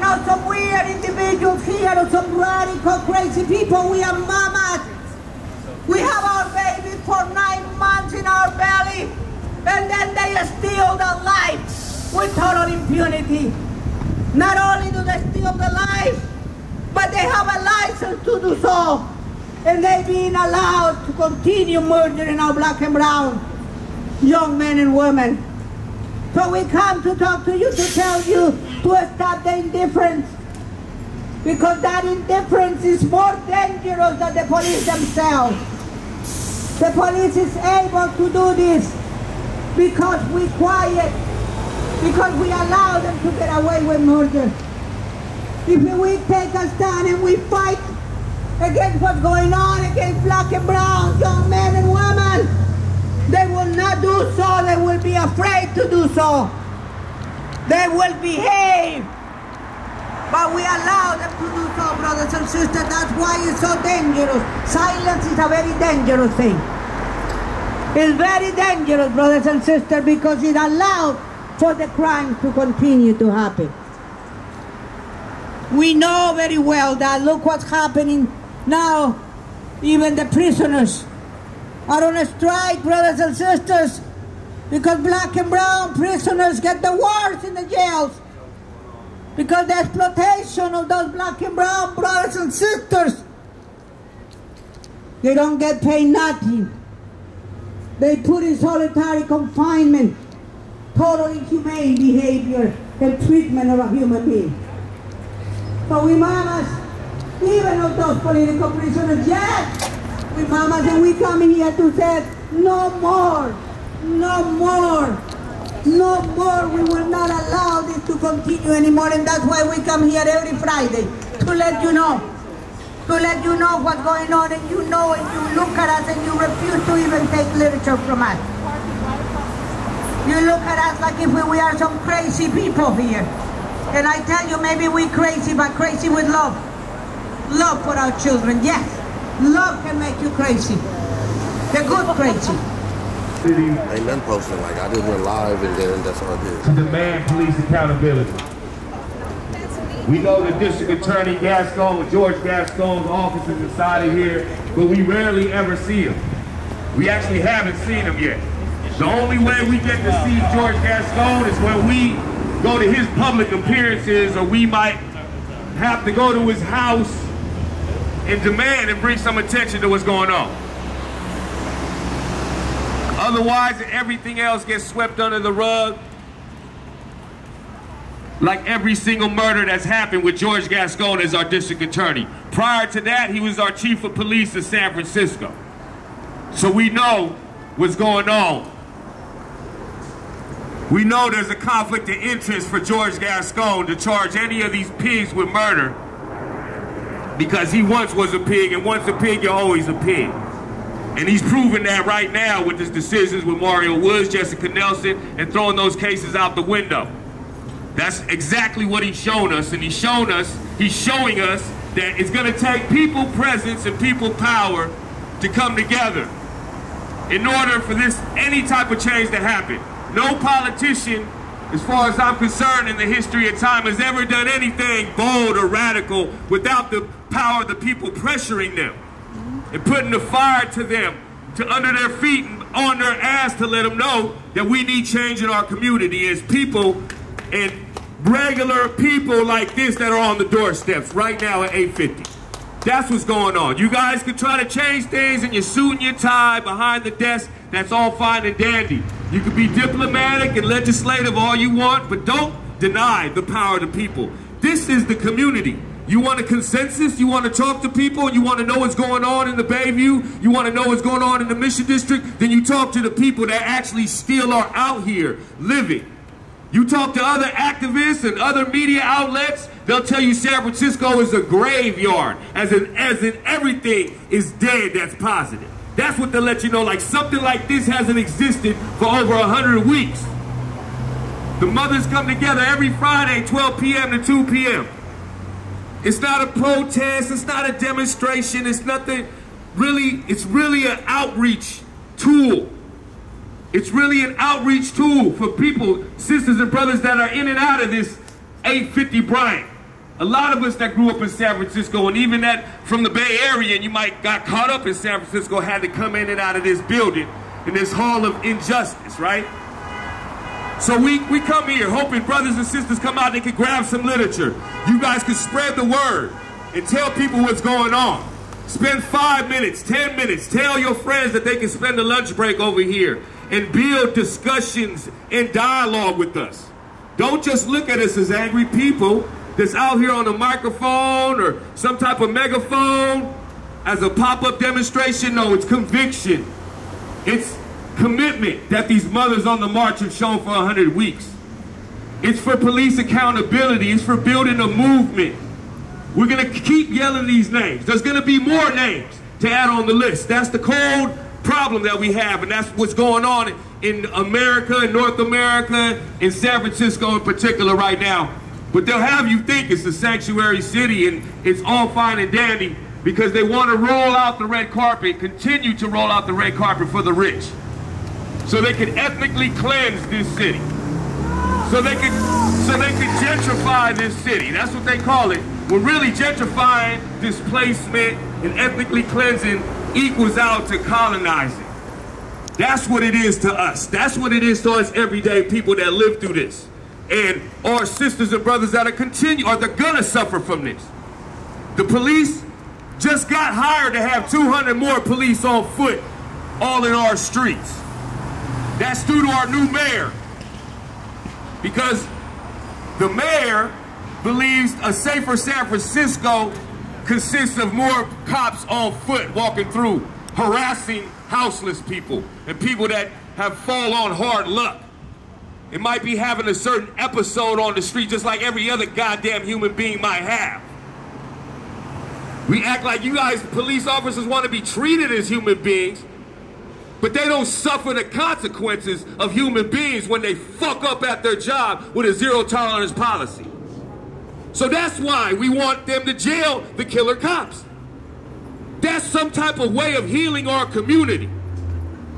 not some weird individuals here or some radical crazy people. We are mamas. We have our babies for 9 months in our belly, and then they steal the life with total impunity. Not only do they steal the life, but they have a license to do so. And they've been allowed to continue murdering our black and brown young men and women. So we come to talk to you, to tell you to stop the indifference. Because that indifference is more dangerous than the police themselves. The police is able to do this because we quiet, because we allow them to get away with murder. If we take a stand and we fight against what's going on, against black and brown young men and women, they will not do so. They will be afraid to do so. They will behave. But we allow them to do so, brothers and sisters. That's why it's so dangerous. Silence is a very dangerous thing. It's very dangerous, brothers and sisters, because it allows for the crime to continue to happen. We know very well that look what's happening now. Even the prisoners are on a strike, brothers and sisters, because black and brown prisoners get the worst in the jails. Because the exploitation of those black and brown brothers and sisters, they don't get paid nothing. They put in solitary confinement, total inhumane behavior and treatment of a human being. So we mamas, even of those political prisoners, yes, we mamas, and we come here to say, no more, no more, no more. We will not allow this to continue anymore, and that's why we come here every Friday, to let you know what's going on, and you know, and you look at us and you refuse to even take literature from us. You look at us like if we are some crazy people here. And I tell you, maybe we're crazy, but crazy with love. Love for our children, yes. Love can make you crazy. The good crazy. Ain't nothing posted, like I just went live and then that's all I did. To demand police accountability. We know the District Attorney Gascon, George Gascon's office is inside of here, but we rarely ever see him. We actually haven't seen him yet. The only way we get to see George Gascon is when we go to his public appearances, or we might have to go to his house and demand and bring some attention to what's going on. Otherwise, everything else gets swept under the rug, like every single murder that's happened with George Gascon as our district attorney. Prior to that, he was our chief of police in San Francisco. So we know what's going on. We know there's a conflict of interest for George Gascon to charge any of these pigs with murder, because he once was a pig, and once a pig, you're always a pig. And he's proven that right now with his decisions with Mario Woods, Jessica Nelson, and throwing those cases out the window. That's exactly what he's shown us, and he's showing us that it's gonna take people presence and people power to come together in order for any type of change to happen. No politician, as far as I'm concerned, in the history of time has ever done anything bold or radical without the power of the people pressuring them and putting the fire to them, to under their feet and on their ass, to let them know that we need change in our community as people, and regular people like this that are on the doorsteps right now at 850. That's what's going on. You guys can try to change things in your suit and your tie behind the desk. That's all fine and dandy. You can be diplomatic and legislative all you want, but don't deny the power of the people. This is the community. You want a consensus? You want to talk to people? You want to know what's going on in the Bayview? You want to know what's going on in the Mission District? Then you talk to the people that actually still are out here living. You talk to other activists and other media outlets, they'll tell you San Francisco is a graveyard, as in everything is dead that's positive. That's what they'll let you know, like something like this hasn't existed for over 100 weeks. The mothers come together every Friday, 12 p.m. to 2 p.m. It's not a protest, it's not a demonstration, it's nothing really, it's really an outreach tool. It's really an outreach tool for people, sisters and brothers that are in and out of this 850 Bryant. A lot of us that grew up in San Francisco, and even that from the Bay Area, and you might got caught up in San Francisco, had to come in and out of this building, in this hall of injustice, right? So we come here hoping brothers and sisters come out, they can grab some literature. You guys can spread the word and tell people what's going on. Spend 5 minutes, 10 minutes, tell your friends that they can spend a lunch break over here and build discussions and dialogue with us. Don't just look at us as angry people that's out here on a microphone or some type of megaphone as a pop-up demonstration. No, it's conviction. It's commitment that these mothers on the march have shown for 100 weeks. It's for police accountability. It's for building a movement. We're going to keep yelling these names. There's going to be more names to add on the list. That's the cold problem that we have, and that's what's going on in America, in North America, in San Francisco in particular right now. But they'll have you think it's a sanctuary city and it's all fine and dandy because they want to roll out the red carpet, continue to roll out the red carpet for the rich. So they can ethnically cleanse this city. So they can gentrify this city. That's what they call it. Well, really gentrifying, displacement, and ethnically cleansing equals out to colonizing. That's what it is to us. That's what it is to us everyday people that live through this. And our sisters and brothers that are gonna suffer from this. The police just got hired to have 200 more police on foot, all in our streets. That's due to our new mayor. Because the mayor believes a safer San Francisco consists of more cops on foot walking through, harassing houseless people and people that have fall on hard luck. It might be having a certain episode on the street just like every other goddamn human being might have. We act like you guys, police officers, want to be treated as human beings, but they don't suffer the consequences of human beings when they fuck up at their job with a zero-tolerance policy. So that's why we want them to jail the killer cops. That's some type of way of healing our community.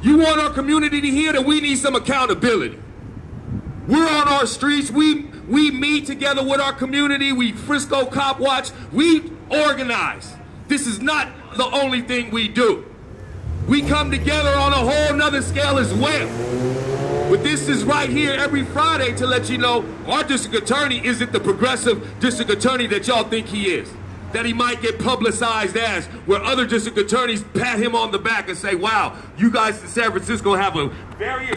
You want our community to hear that we need some accountability. We're on our streets. We meet together with our community. We Frisco Cop Watch. We organize. This is not the only thing we do. We come together on a whole nother scale as well. But this is right here every Friday to let you know our district attorney isn't the progressive district attorney that y'all think he is. That he might get publicized as, where other district attorneys pat him on the back and say, wow, you guys in San Francisco have a very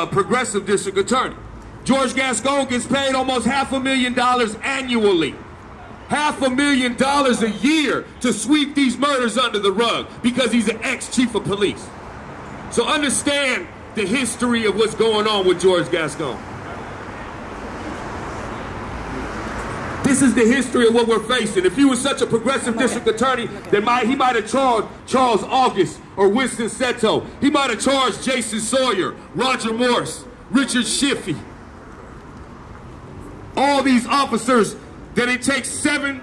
progressive district attorney. George Gascon gets paid almost $500,000 annually. $500,000 a year to sweep these murders under the rug because he's an ex-chief of police. So understand the history of what's going on with George Gascon. This is the history of what we're facing. If he was such a progressive district attorney, then he might have charged Charles August or Winston Seto. He might have charged Jason Sawyer, Roger Morse, Richard Schiffy. All these officers that it takes 7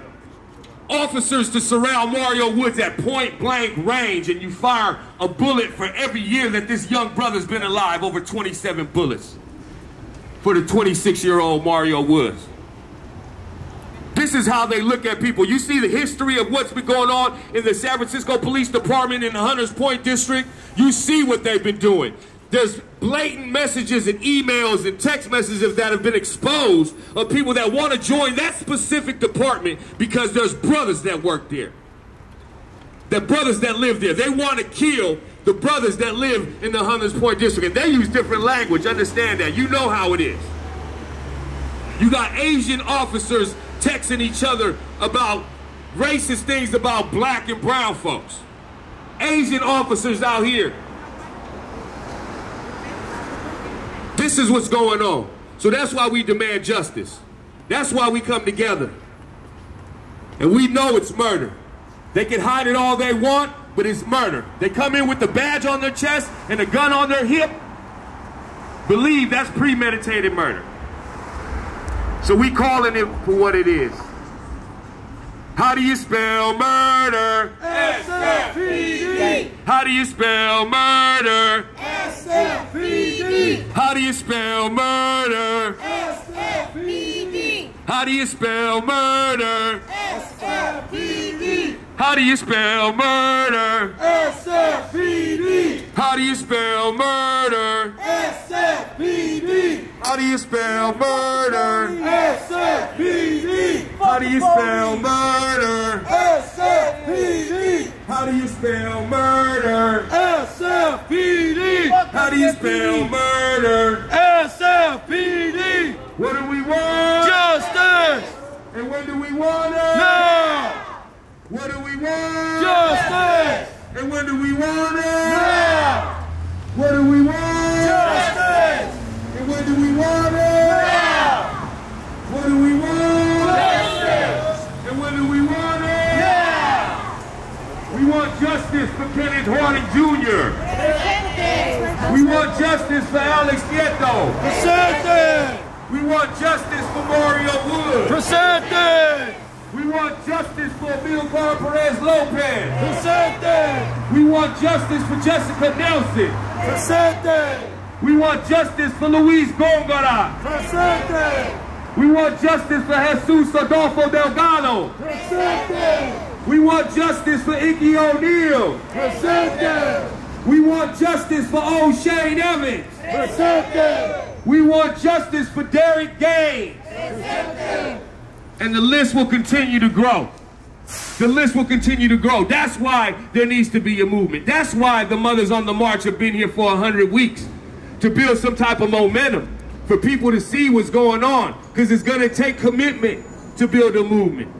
officers to surround Mario Woods at point blank range, and you fire a bullet for every year that this young brother's been alive, over 27 bullets for the 26-year-old Mario Woods. This is how they look at people. You see the history of what's been going on in the San Francisco Police Department in the Hunters Point District. You see what they've been doing. There's blatant messages and emails and text messages that have been exposed of people that want to join that specific department because there's brothers that work there. The brothers that live there. They want to kill the brothers that live in the Hunters Point District. And they use different language. Understand that. You know how it is. You got Asian officers texting each other about racist things about black and brown folks. Asian officers out here. This is what's going on. So that's why we demand justice. That's why we come together. And we know it's murder. They can hide it all they want, but it's murder. They come in with the badge on their chest and a gun on their hip. Believe that's premeditated murder. So we calling it for what it is. How do you spell murder? S-F-E-D. How do you spell murder? S-F-E-D. How do you spell murder? S-F-E-D. How do you spell murder? S-F-E-D. How do you spell murder? S-F-E-D. How do you spell murder? S-F-E-D. How do you spell murder? S-F-E-D. How do you spell murder? S-F-E-D. How do you spell murder? S-F-E-D. How do you spell murder? S-F-E-D. What do we want? Justice. And when do we want it? Now. What do we want? Justice. And when do we want it? Now. What do we want? Justice. And when do we want it? Now. What do we want? Justice. And when do we want it? Now. We want justice for Kenneth Harding Jr. We want justice for Alex Nieto. Presente. We want justice for Mario Wood. Presente. We want justice for Amilcar Perez Lopez. Presente. We want justice for Jessica Nelson. Presente. We want justice for Luis Góngora. Presente. We want justice for Jesus Adolfo Delgado. Presente. We want justice for Ike O'Neill. Presente. We want justice for O'Shane Evans. Presente. We want justice for Derek Gaines. Presente. And the list will continue to grow. The list will continue to grow. That's why there needs to be a movement. That's why the Mothers on the March have been here for 100 weeks, to build some type of momentum for people to see what's going on, because it's going to take commitment to build a movement.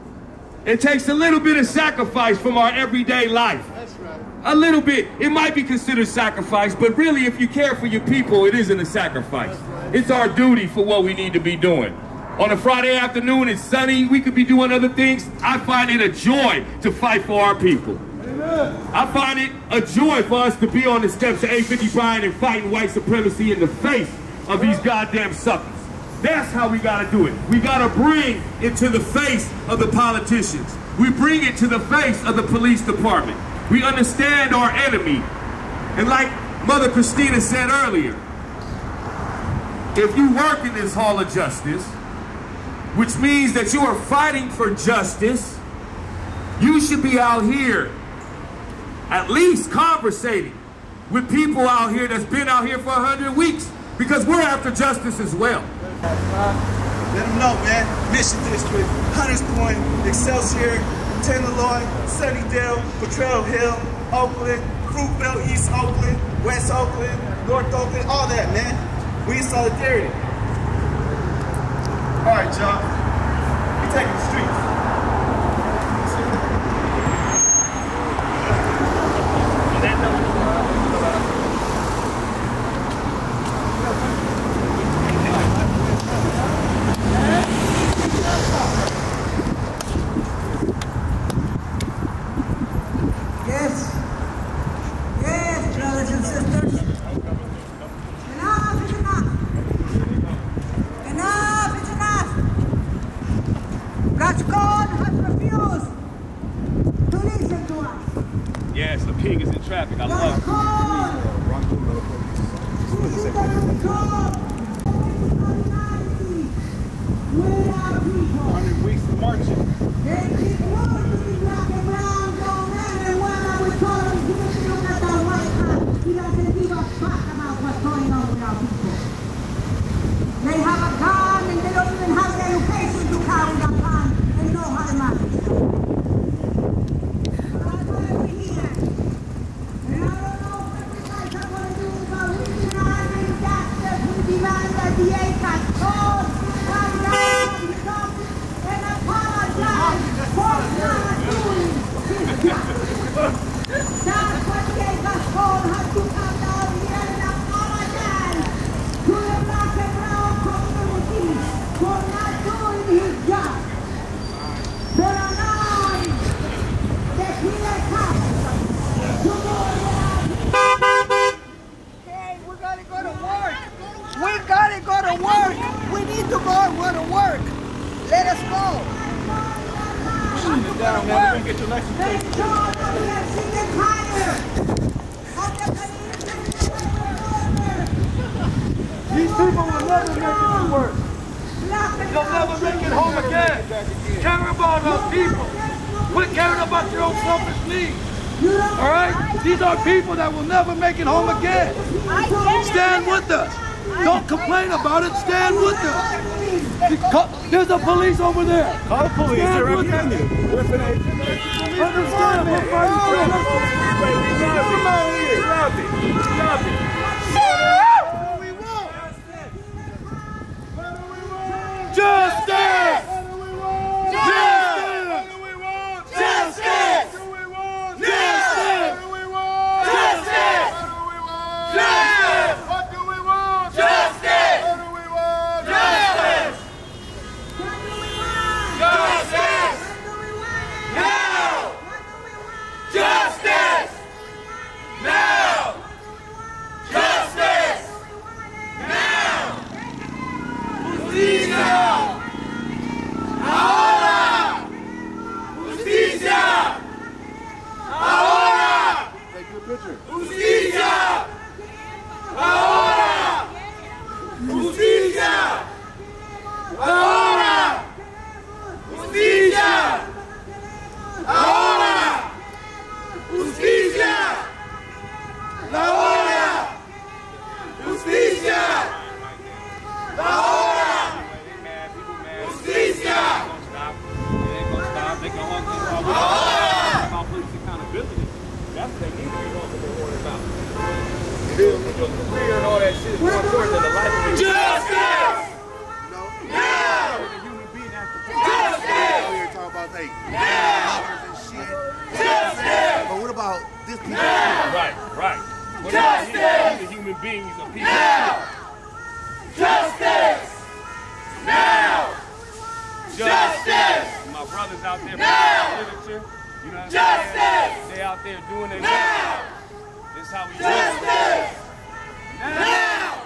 It takes a little bit of sacrifice from our everyday life. That's right. A little bit. It might be considered sacrifice, but really if you care for your people, it isn't a sacrifice. It's our duty for what we need to be doing. On a Friday afternoon, it's sunny, we could be doing other things. I find it a joy to fight for our people. Amen. I find it a joy for us to be on the steps of 850 Bryan and fighting white supremacy in the face of these goddamn suckers. That's how we gotta do it. We gotta bring it to the face of the politicians. We bring it to the face of the police department. We understand our enemy. And like Mother Christina said earlier, if you work in this Hall of Justice, which means that you are fighting for justice, you should be out here at least conversating with people out here that's been out here for 100 weeks, because we're after justice as well. Let them know, man. Mission District, Hunters Point, Excelsior, Tenderloin, Sunnydale, Potrero Hill, Oakland, Fruitville, East Oakland, West Oakland, North Oakland, all that, man. We in solidarity. All right, y'all. We taking the streets. Yes, brothers and sisters. Enough is enough. Enough is enough. Gascon has refused to listen to us. Yes, the pig is in traffic. I love it. Gascon! This is the control. We are people. 100 weeks of marching. They keep working black and brown, young men and women with colors giving them at the white hat. He doesn't give a fuck about what's going on with our people. They have a gun and they don't even have the education to carry the gun and know how to manage it. That's why we're here. And I don't know what you guys are going to do, but we demand justice. We demand that the ACAS call, come down, and apologize for not doing his job. That's what the ACAS call has to come down here and apologize to the black and brown community for not doing his job. For allowing the killer cops to go around. Hey, we gotta go to work. We gotta go to work. We need to go to work. Let us go. Down, man. We're gonna get your license They plate. show that we are sick and tired of the Canadian. These people will never make it to work. Black and You'll never make it home again. Care about our people. Quit caring about your own selfish needs. All right? These are people that will never make it home again. Stand with us. Don't complain about it. Stand with us. There's a police over there. Call the police. They're right behind you. Understand? We're fighting for justice. Justice! But what about this people? Right. What about the human beings of people? Now! Justice! Now! Justice! My brothers out there, now! literature, you know what I'm Justice! saying? They out there doing their now! This is how we Justice! Now!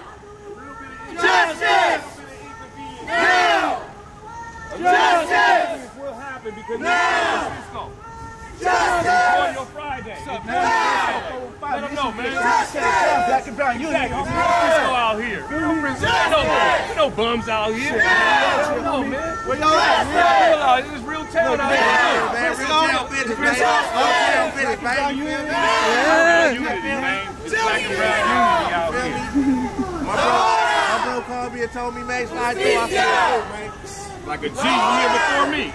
Justice! Now! Justice! will happen because now! Justice! Enjoy your Friday. What's up, man? Let them know, man. Black and brown unity. Go out here. No bums out here. No, man. Where y'all at? This is real town out here. Real town business, man. Real town business, man. Unity, man. It's black and brown unity out here. My bro called me and told me, man, slide through. I said, oh, man. Like a G here before me.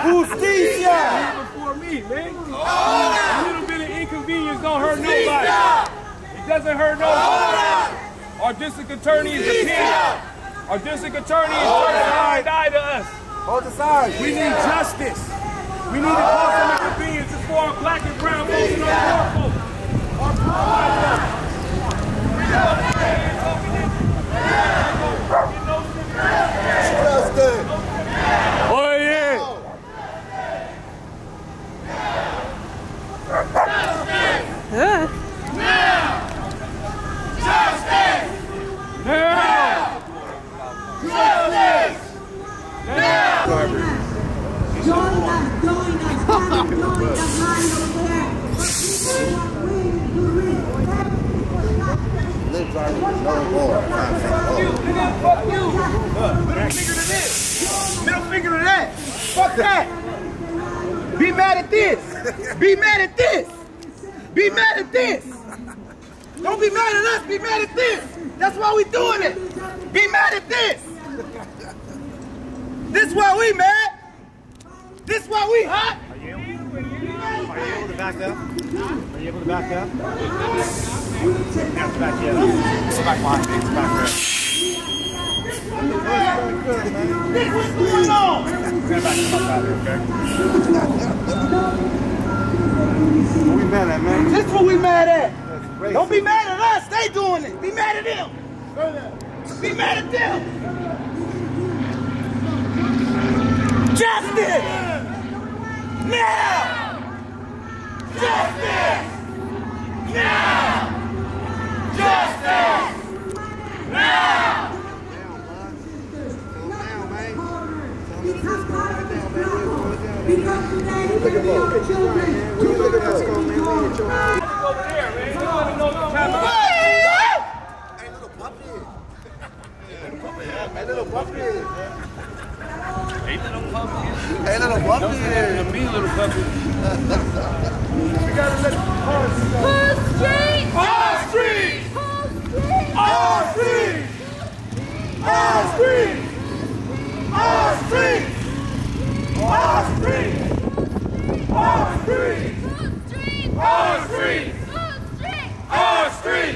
Justicia! Here before me, man. A little bit of inconvenience don't hurt nobody. It doesn't hurt nobody. Our district attorney is a pig. Our district attorney is turning a blind eye to us. Hold the side. We need justice. We need to cause some inconveniences for our black and brown folks and our poor folks. Our poor white folks. Justice. Oh yeah. Middle finger to that. Fuck that. Be mad at this. Be mad at this. Be mad at this. Don't be mad at us. Be mad at this. That's why we doing it. Be mad at this. This why we mad. This why we hot. Are you able to back up? Are you able to back up? You have to back up. Go back behind me. Back up. This what's going on. Stand back up out here, okay? What we mad at, man? This what we mad at. Don't be mad at us. They doing it. Be mad at them. Be mad at them. Justice! Now! Justice! Now! Justice! Now! Because today we are children. Over there, man. You want to know the time of Hey, little puppy. Little puppy. puppy. Hey, little puppy. The mean little puppy. We gotta let the cars go. Who's street? All street! All street? All street! All street! All street! All street! All street! All street!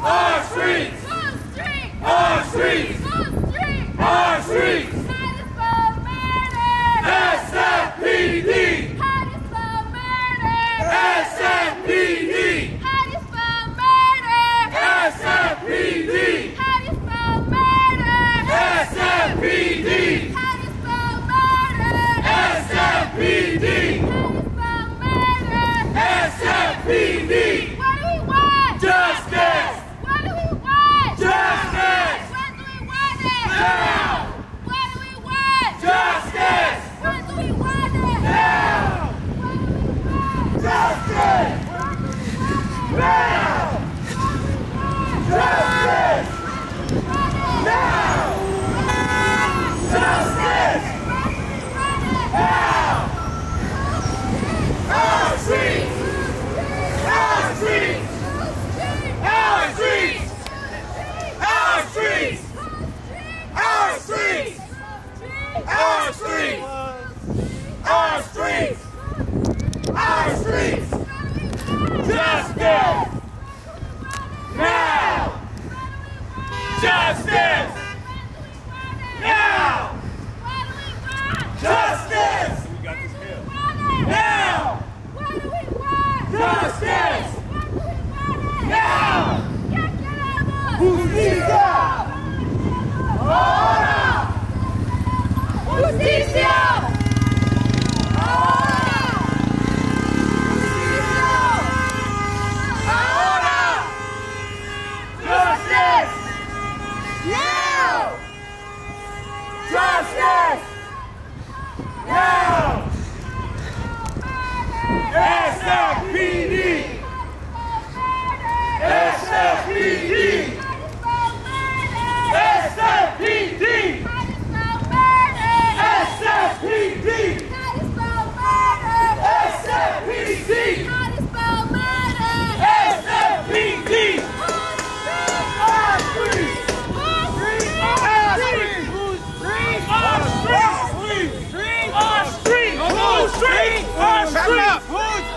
All street! All street! All street! SFPD! SFPD! SFPD! SFPD! SFPD! SFPD! What do we want? Justice! What do we want? Justice! When do we want it? Now! What do we want? Justice! When do we want it? Now! What do we want? Justice! Now! Justice! Now! Justice! Now! Our streets! Our streets! Our streets! Our streets! Our streets! Our streets! Our streets! Our streets! Justice! Now! Justice! Now! Justice! Now! Justice! Now! Justicia! Ahora! Justicia! Ahora! Justice! Now! Justice! Now! SFPD! SFPD! SFPD! SFPD! SFPD! SFPD! Our streets! Our streets! Our streets! Our streets!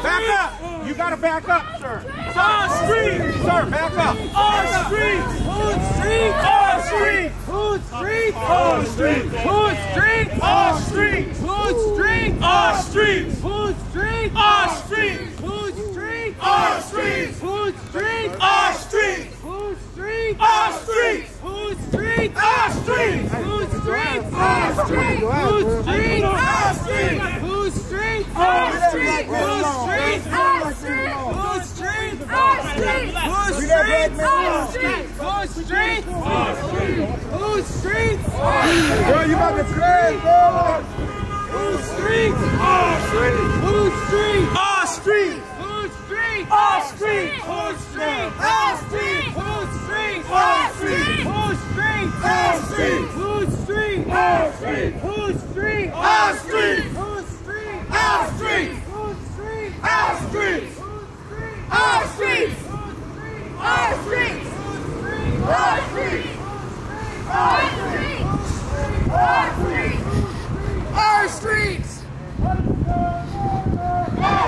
Back up! You gotta back up, sir. Our street! Sir, back up. Our street! Food street! Our street! Food street! Our street! Food street! Our street! Food street! Our street! Food street! Our street! Food street! Our street! Food street! Our street! Food street! Our street! Food street! Our street! Food street! Our street! Food street! Our street! Food street! Our street! Food street! Our street! Food street! Our street! Food street! Our street! Food street! Our street! Food street! Bro, you about to crash, bro. Food street! Our street! Food street! Our street! Food street! Our street! Food street! Our street! Food street! Our street! Food street! Our street! Food street! Our street! Food street! Our street! Food street! Our street! Food street! Our street! Our street! Our street! Our street! Our street! Our street! Our streets!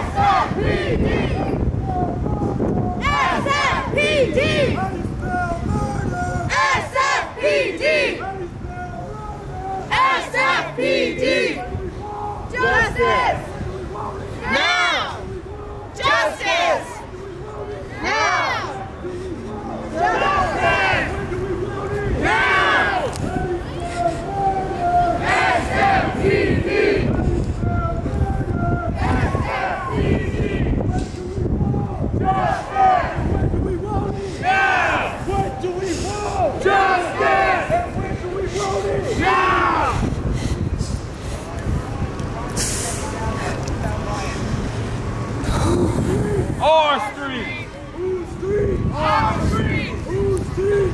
SFPD! SFPD! SFPD! SFPD! Justice! Now! Justice! Now! Justice! Now! SFPD! SFPD! Justice! Now! What do we want? Justice! And when do we want it? Now! Our street! Food street! Our street! Food street!